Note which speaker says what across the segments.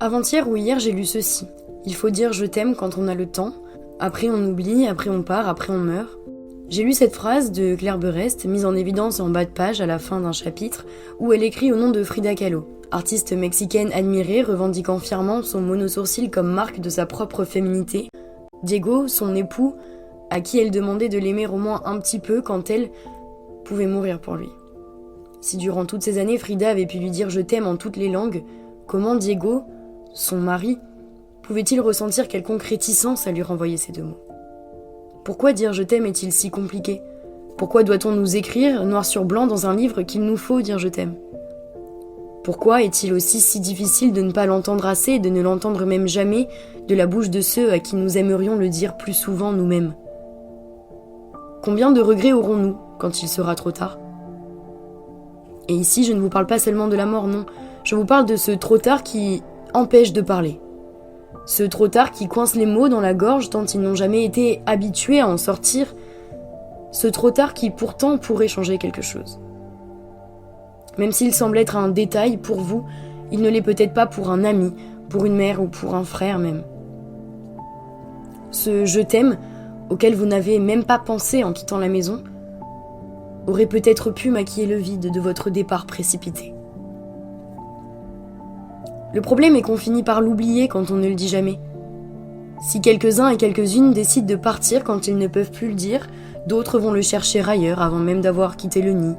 Speaker 1: Avant-hier ou hier, j'ai lu ceci. Il faut dire je t'aime quand on a le temps. Après on oublie, après on part, après on meurt. J'ai lu cette phrase de Claire Berest, mise en évidence en bas de page à la fin d'un chapitre, où elle écrit au nom de Frida Kahlo, artiste mexicaine admirée, revendiquant fièrement son monosourcil comme marque de sa propre féminité. Diego, son époux, à qui elle demandait de l'aimer au moins un petit peu quand elle pouvait mourir pour lui. Si durant toutes ces années, Frida avait pu lui dire « je t'aime » en toutes les langues, comment Diego, son mari, pouvait-il ressentir quelconque réticence à lui renvoyer ces deux mots ? Pourquoi dire « je t'aime » est-il si compliqué ? Pourquoi doit-on nous écrire, noir sur blanc, dans un livre qu'il nous faut dire « je t'aime » ? Pourquoi est-il aussi si difficile de ne pas l'entendre assez et de ne l'entendre même jamais de la bouche de ceux à qui nous aimerions le dire plus souvent nous-mêmes ? Combien de regrets aurons-nous quand il sera trop tard ? Et ici, je ne vous parle pas seulement de la mort, non. Je vous parle de ce trop tard qui empêche de parler. Ce trop tard qui coince les mots dans la gorge tant ils n'ont jamais été habitués à en sortir. Ce trop tard qui pourtant pourrait changer quelque chose. Même s'il semble être un détail pour vous, il ne l'est peut-être pas pour un ami, pour une mère ou pour un frère même. Ce « je t'aime » auquel vous n'avez même pas pensé en quittant la maison, aurait peut-être pu maquiller le vide de votre départ précipité. Le problème est qu'on finit par l'oublier quand on ne le dit jamais. Si quelques-uns et quelques-unes décident de partir quand ils ne peuvent plus le dire, d'autres vont le chercher ailleurs avant même d'avoir quitté le nid.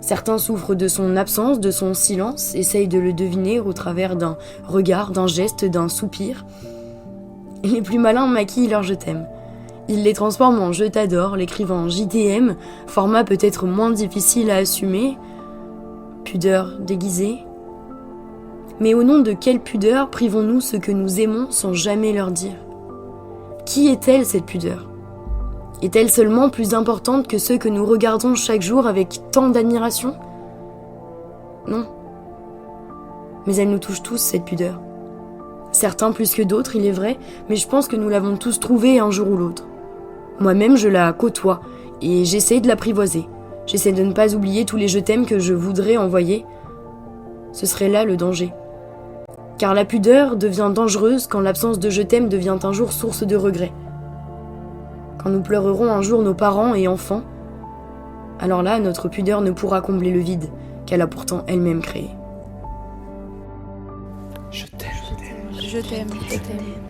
Speaker 1: Certains souffrent de son absence, de son silence, essayent de le deviner au travers d'un regard, d'un geste, d'un soupir. Et les plus malins maquillent leur « je t'aime ». Ils les transforment en « je t'adore », l'écrivant en JTM, format peut-être moins difficile à assumer, pudeur déguisée. Mais au nom de quelle pudeur privons-nous ceux que nous aimons sans jamais leur dire ? Qui est-elle, cette pudeur ? Est-elle seulement plus importante que ceux que nous regardons chaque jour avec tant d'admiration ? Non. Mais elle nous touche tous, cette pudeur. Certains plus que d'autres, il est vrai, mais je pense que nous l'avons tous trouvée un jour ou l'autre. Moi-même, je la côtoie, et j'essaie de l'apprivoiser. J'essaie de ne pas oublier tous les « je t'aime » que je voudrais envoyer. Ce serait là le danger. Car la pudeur devient dangereuse quand l'absence de « je t'aime » devient un jour source de regret. Quand nous pleurerons un jour nos parents et enfants, alors là, notre pudeur ne pourra combler le vide qu'elle a pourtant elle-même créé.
Speaker 2: Je t'aime. Je t'aime. Je t'aime.